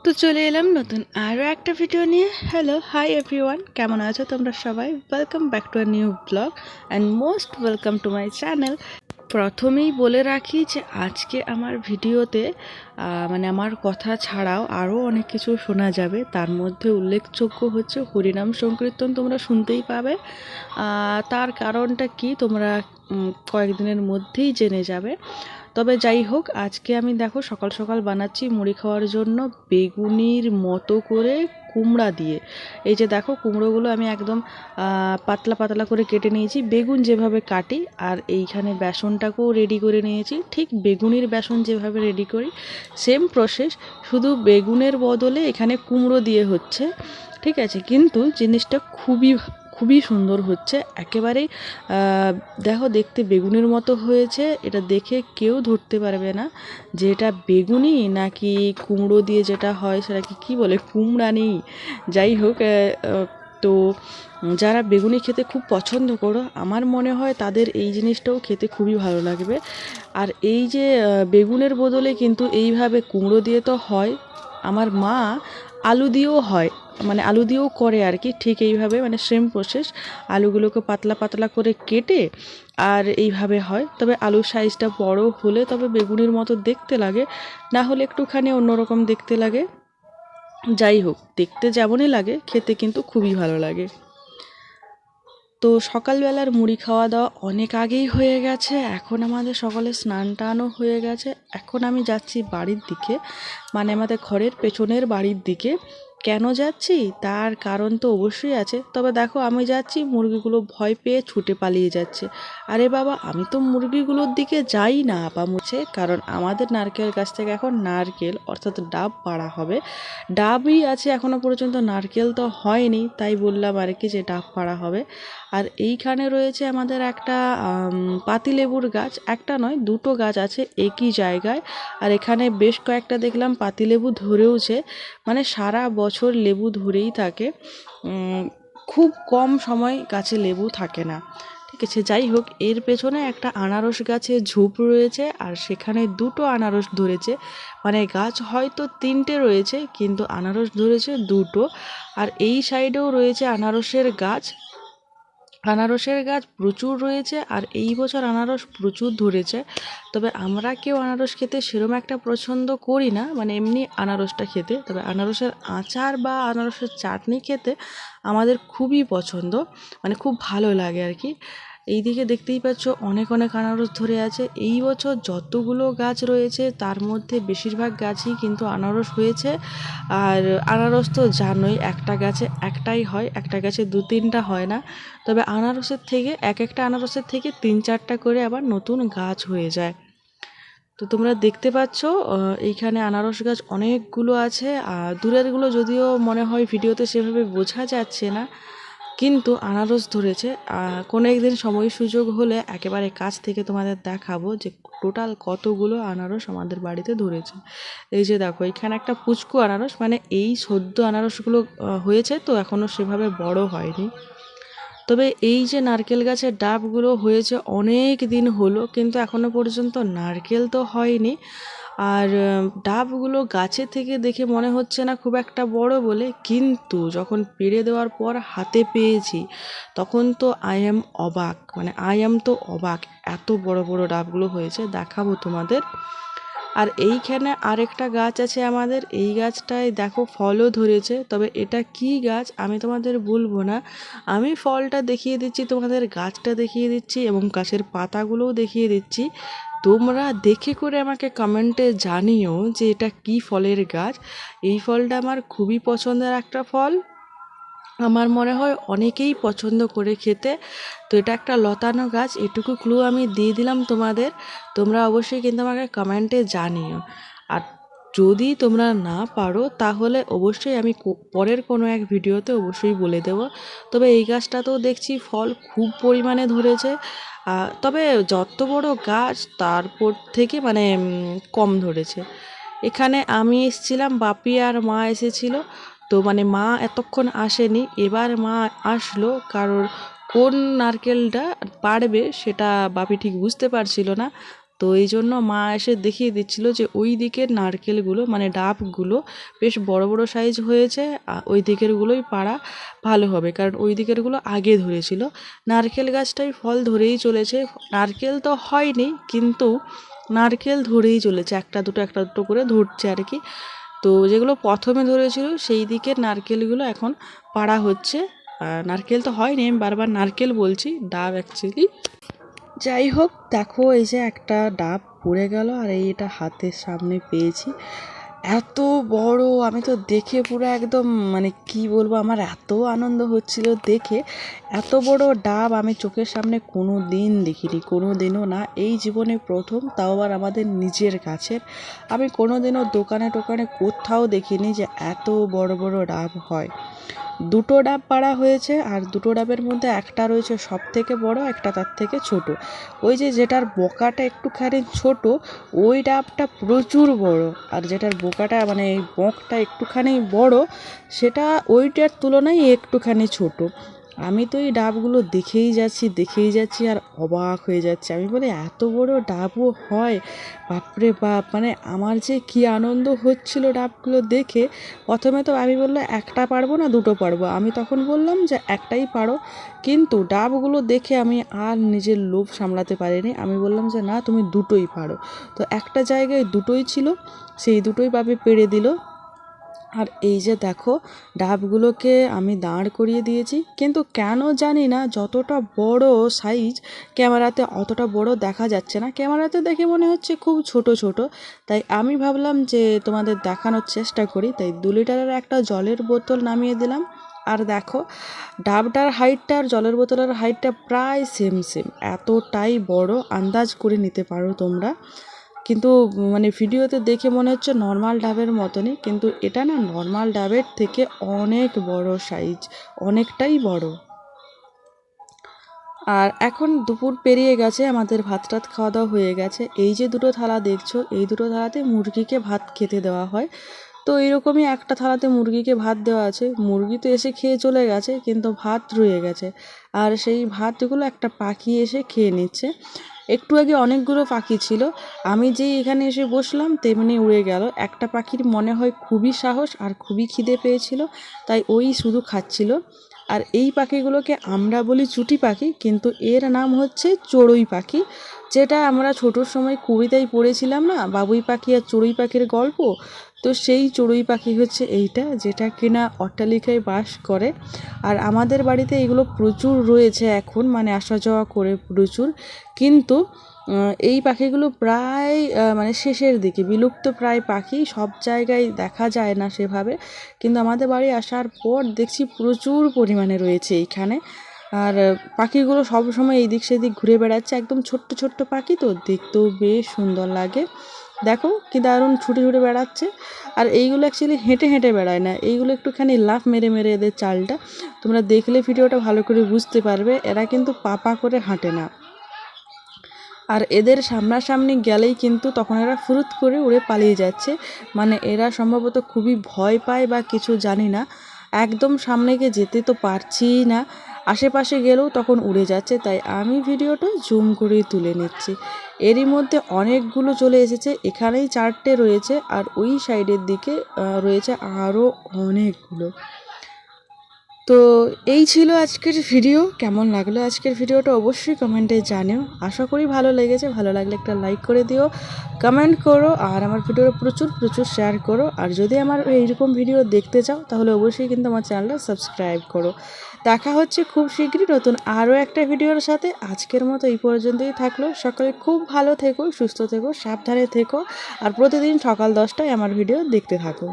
তো চলে এলাম নতুন আরও একটা ভিডিও নিয়ে। হ্যালো, হাই এভরিওয়ান, কেমন আছো তোমরা সবাই? Welcome back to a new blog and most welcome to my channel. প্রথমেই বলে রাখি যে আজকে আমার ভিডিওতে মানে আমার কথা ছাড়াও আরও অনেক কিছু শোনা যাবে। তার মধ্যে উল্লেখযোগ্য হচ্ছে হরিনাম সংকীর্তন তোমরা শুনতেই পাবে। তার কারণটা কি তোমরা কয়েকদিনের মধ্যেই জেনে যাবে। তবে যাই হোক, আজকে আমি দেখো সকাল সকাল বানাচ্ছি মুড়ি খাওয়ার জন্য বেগুনির মতো করে কুমড়া দিয়ে। এই যে দেখো, কুমড়োগুলো আমি একদম পাতলা পাতলা করে কেটে নিয়েছি, বেগুন যেভাবে কাটি। আর এইখানে বেসনটাকেও রেডি করে নিয়েছি, ঠিক বেগুনির বেসন যেভাবে রেডি করি সেম প্রসেস, শুধু বেগুনের বদলে এখানে কুমড়ো দিয়ে হচ্ছে। ঠিক আছে, কিন্তু জিনিসটা খুবই খুবই সুন্দর হচ্ছে একেবারেই। দেখো, দেখতে বেগুনের মতো হয়েছে। এটা দেখে কেউ ধরতে পারবে না যে এটা বেগুনি নাকি কুমড়ো দিয়ে যেটা হয় সেটাকে কী বলে, কুমড়ানি। যাই হোক, তো যারা বেগুনি খেতে খুব পছন্দ করো, আমার মনে হয় তাদের এই জিনিসটাও খেতে খুবই ভালো লাগবে। আর এই যে বেগুনের বদলে কিন্তু এইভাবে কুমড়ো দিয়ে তো হয়, আমার মা আলু দিয়েও হয়, মানে আলু দিয়েও করে আর কি, ঠিক এইভাবে, মানে সেম প্রসেস। আলুগুলোকে পাতলা পাতলা করে কেটে আর এইভাবে হয়। তবে আলুর সাইজটা বড় হলে তবে বেগুনের মতো দেখতে লাগে, না হলে একটুখানি অন্যরকম দেখতে লাগে। যাই হোক, দেখতে যেমনই লাগে খেতে কিন্তু খুবই ভালো লাগে। তো সকালবেলার মুড়ি খাওয়া দাওয়া অনেক আগেই হয়ে গেছে। এখন আমাদের সকালে স্নান টানও হয়ে গেছে। এখন আমি যাচ্ছি বাড়ির দিকে, মানে আমাদের ঘরের পেছনের বাড়ির দিকে। কেন যাচ্ছি তার কারণ তো অবশ্যই আছে। তবে দেখো, আমি যাচ্ছি, মুরগিগুলো ভয় পেয়ে ছুটে পালিয়ে যাচ্ছে। আরে বাবা, আমি তো মুরগিগুলোর দিকে যাই না আপামুছে, কারণ আমাদের নারকেল গাছ থেকে এখন নারকেল অর্থাৎ ডাব পাড়া হবে। ডাবই আছে এখনও পর্যন্ত, নারকেল তো হয়নি, তাই বললাম আর কি যে ডাব পাড়া হবে। আর এইখানে রয়েছে আমাদের একটা পাতিলেবুর গাছ, একটা নয় দুটো গাছ আছে একই জায়গায়। আর এখানে বেশ কয়েকটা দেখলাম পাতিলেবু ধরেওছে, মানে সারা বছর লেবু ধরেই থাকে। খুব কম সময় গাছে লেবু থাকে না। ঠিক আছে, যাই হোক, এর পেছনে একটা আনারস গাছের ঝোপ রয়েছে, আর সেখানে দুটো আনারস ধরেছে। মানে গাছ হয়তো তিনটে রয়েছে, কিন্তু আনারস ধরেছে দুটো। আর এই সাইডেও রয়েছে আনারসের গাছ। আনারসের গাছ প্রচুর রয়েছে, আর এই বছর আনারস প্রচুর ধরেছে। তবে আমরা কেউ আনারস খেতে সেরম একটা পছন্দ করি না, মানে এমনি আনারসটা খেতে। তবে আনারসের আচার বা আনারসের চাটনি খেতে আমাদের খুবই পছন্দ, মানে খুব ভালো লাগে আর কি। এইদিকে দেখতেই পাচ্ছ অনেক অনেক আনারস ধরে আছে। এই বছর যতগুলো গাছ রয়েছে তার মধ্যে বেশিরভাগ গাছই কিন্তু আনারস হয়েছে। আর আনারস তো জানোই, একটা গাছে একটাই হয়, একটা গাছে দু তিনটা হয় না। তবে আনারসের থেকে একটা আনারসের থেকে 3-4টা করে আবার নতুন গাছ হয়ে যায়। তো তোমরা দেখতে পাচ্ছ এইখানে আনারস গাছ অনেকগুলো আছে। আর দূরেরগুলো যদিও মনে হয় ভিডিওতে সেভাবে বোঝা যাচ্ছে না, কিন্তু আনারস ধরেছে। কোনো একদিন সময় সুযোগ হলে একেবারে কাছ থেকে তোমাদের দেখাবো যে টোটাল কতগুলো আনারস আমাদের বাড়িতে ধরেছে। এই যে দেখো, এখানে একটা পুচকু আনারস, মানে এই সদ্য আনারসগুলো হয়েছে, তো এখনও সেভাবে বড় হয়নি। তবে এই যে নারকেল গাছের ডাবগুলো হয়েছে অনেক দিন হলো, কিন্তু এখনও পর্যন্ত নারকেল তো হয়নি। আর ডাবগুলো গাছে থেকে দেখে মনে হচ্ছে না খুব একটা বড় বলে, কিন্তু যখন পেড়ে দেওয়ার পর হাতে পেয়েছি তখন তো আই অ্যাম অবাক, মানে আই অ্যাম তো অবাক, এত বড় বড় ডাবগুলো হয়েছে, দেখাবো তোমাদের। আর এইখানে আরেকটা গাছ আছে আমাদের, এই গাছটায় দেখো ফলও ধরেছে। তবে এটা কি গাছ আমি তোমাদের বলবো না, আমি ফলটা দেখিয়ে দিচ্ছি তোমাদের, গাছটা দেখিয়ে দিচ্ছি এবং গাছের পাতাগুলোও দেখিয়ে দিচ্ছি। তোমরা দেখে করে আমাকে কমেন্টে জানিও যে এটা কি ফলের গাছ। এই ফলটা আমার খুবই পছন্দের একটা ফল, আমার মনে হয় অনেকেই পছন্দ করে খেতে। তো এটা একটা লতানো গাছ, এটুকু ক্লু আমি দিয়ে দিলাম তোমাদের। তোমরা অবশ্যই কিন্তু আমাকে কমেন্টে জানিও। আর যদি তোমরা না পারো তাহলে অবশ্যই আমি পরের কোনো এক ভিডিওতে অবশ্যই বলে দেবো। তবে এই গাছটাতেও দেখছি ফল খুব পরিমাণে ধরেছে। তবে যত বড় গাছ তারপর থেকে মানে কম ধরেছে। এখানে আমি এসেছিলাম, বাপি আর মা এসেছিল। তো মানে মা এতক্ষণ আসেনি, এবার মা আসলো। কারোর কোন নারকেলটা পাড়বে সেটা বাপি ঠিক বুঝতে পারছিল না, তো এই জন্য মা এসে দেখিয়ে দিচ্ছিল যে ওই দিকের নারকেলগুলো মানে ডাবগুলো বেশ বড় বড় সাইজ হয়েছে, ওই দিকেরগুলোই পাড়া ভালো হবে, কারণ ওই দিকেরগুলো আগে ধরেছিল। নারকেল গাছটাই ফল ধরেই চলেছে, নারকেল তো হয়নি কিন্তু নারকেল ধরেই চলেছে, একটা দুটো করে ধরছে আর কি। তো যেগুলো প্রথমে ধরেছিল সেই দিকের নারকেলগুলো এখন পাড়া হচ্ছে। নারকেল তো হয়নি, আমি বারবার নারকেল বলছি, ডাব অ্যাকচুয়ালি। যাই হোক, দেখো এই যে একটা ডাব পড়ে গেল আর এইটা হাতের সামনে পেয়েছি, এত বড়, আমি তো দেখে পুরো একদম মানে কি বলবো, আমার এত আনন্দ হচ্ছিল দেখে। এত বড় ডাব আমি চোখের সামনে কোনো দিন দেখিনি, কোনো দিনও না, এই জীবনে প্রথম, তাও আবার আমাদের নিজের গাছের। আমি কোনো দিনও দোকানে টোকানে কোথাও দেখিনি যে এত বড় বড় ডাব হয়। দুটো ডাব পাড়া হয়েছে আর দুটো ডাবের মধ্যে একটা রয়েছে সব থেকে বড়, একটা তার থেকে ছোট। ওই যে যেটার বোকাটা একটুখানি ছোট ওই ডাবটা প্রচুর বড়, আর যেটার বোকাটা মানে এই বকটা একটুখানি বড় সেটা ওইটার তুলনায় একটুখানি ছোট। আমি তো এই ডাবগুলো দেখেই যাচ্ছি আর অবাক হয়ে যাচ্ছি। আমি বলি এত বড় ডাবও হয়, বাপরে বাপ! মানে আমার যে কী আনন্দ হচ্ছিল ডাবগুলো দেখে। প্রথমে তো আমি বললো একটা পারবো না দুটো পারবো, আমি তখন বললাম যে একটাই পারো, কিন্তু ডাবগুলো দেখে আমি আর নিজের লোভ সামলাতে পারিনি, আমি বললাম যে না তুমি দুটোই পারো। তো একটা জায়গায় দুটোই ছিল, সেই দুটোই বাপি পেড়ে দিল। আর এই যে দেখো ডাবগুলোকে আমি দাঁড় করিয়ে দিয়েছি, কিন্তু কেন জানি না যতটা বড় সাইজ ক্যামেরাতে অতটা বড় দেখা যাচ্ছে না, ক্যামেরাতে দেখে মনে হচ্ছে খুব ছোট ছোট। তাই আমি ভাবলাম যে তোমাদের দেখানোর চেষ্টা করি, তাই 2 লিটারের একটা জলের বোতল নামিয়ে দিলাম। আর দেখো ডাবটার হাইটটা আর জলের বোতলের হাইটটা প্রায় সেম সেম, এতটাই বড়, আন্দাজ করে নিতে পারো তোমরা। কিন্তু মানে ভিডিওতে দেখে মনে হচ্ছে নর্মাল ডাবের মতনই, কিন্তু এটা না নর্মাল ডাবের থেকে অনেক বড় সাইজ, অনেকটাই বড়। আর এখন দুপুর পেরিয়ে গেছে, আমাদের ভাত টাত খাওয়া দাওয়া হয়ে গেছে। এই যে দুটো থালা দেখছো, এই দুটো থালাতে মুরগিকে ভাত খেতে দেওয়া হয়। তো এইরকমই একটা থালাতে মুরগিকে ভাত দেওয়া আছে, মুরগি তো এসে খেয়ে চলে গেছে কিন্তু ভাত রয়ে গেছে, আর সেই ভাতগুলো একটা পাখি এসে খেয়ে নিচ্ছে। একটু আগে অনেকগুলো পাখি ছিল, আমি যেই এখানে এসে বসলাম তেমনি উড়ে গেল। একটা পাখির মনে হয় খুবই সাহস আর খুবই খিদে পেয়েছিল, তাই ওই শুধু খাচ্ছিল। আর এই পাখিগুলোকে আমরা বলি চুটি পাখি, কিন্তু এর নাম হচ্ছে চড়ুই পাখি, যেটা আমরা ছোটোর সময় কবিতায় পড়েছিলাম না, বাবুই পাখি আর চড়ুই পাখির গল্প। তো সেই চড়ুই পাখি হচ্ছে এইটা, যেটা কিনা অট্টালিকায় বাস করে। আর আমাদের বাড়িতে এগুলো প্রচুর রয়েছে এখন, মানে আসা যাওয়া করে প্রচুর। কিন্তু এই পাখিগুলো প্রায় মানে শেষের দিকে বিলুপ্ত প্রায় পাখি, সব জায়গায় দেখা যায় না সেভাবে, কিন্তু আমাদের বাড়ি আসার পর দেখছি প্রচুর পরিমাণে রয়েছে এইখানে। আর পাখিগুলো সব সময় এইদিক সেদিক ঘুরে বেড়াচ্ছে, একদম ছোট্ট ছোট্ট পাখি, তো দেখতেও বেশ সুন্দর লাগে। দেখো কি দারুণ ছুটে ছুটে বেড়াচ্ছে। আর এইগুলো অ্যাকচুয়ালি হেঁটে হেঁটে বেড়ায় না, এইগুলো একটুখানি লাফ মেরে মেরে এদের চালটা, তোমরা দেখলে ভিডিওটা ভালো করে বুঝতে পারবে, এরা কিন্তু পা করে হাঁটে না। আর এদের সামনাসামনি গেলেই কিন্তু তখন এরা ফুরুত করে উড়ে পালিয়ে যাচ্ছে, মানে এরা সম্ভবত খুবই ভয় পায় বা কিছু, জানি না। একদম সামনে গিয়ে যেতে তো পারছিই না, আশেপাশে গেলেও তখন উড়ে যাচ্ছে, তাই আমি ভিডিওটা জুম করেই তুলে নিচ্ছি। এরই মধ্যে অনেকগুলো চলে এসেছে, এখানেই 4টে রয়েছে আর ওই সাইডের দিকে রয়েছে আরও অনেকগুলো। তো এই ছিল আজকের ভিডিও। কেমন লাগলো আজকের ভিডিওটা অবশ্যই কমেন্টে জানিও, আশা করি ভালো লেগেছে। ভালো লাগলে একটা লাইক করে দিও, কমেন্ট করো, আর আমার ভিডিওটা প্রচুর প্রচুর শেয়ার করো। আর যদি আমার এইরকম ভিডিও দেখতে চাও তাহলে অবশ্যই কিন্তু আমার চ্যানেলটা সাবস্ক্রাইব করো। দেখা হচ্ছে খুব শীঘ্রই নতুন আরও একটা ভিডিওর সাথে। আজকের মতো এই পর্যন্তই থাকলো, সকলে খুব ভালো থেকো, সুস্থ থেকো, সাবধানে থেকো, আর প্রতিদিন সকাল 10টায় আমার ভিডিও দেখতে থাকো।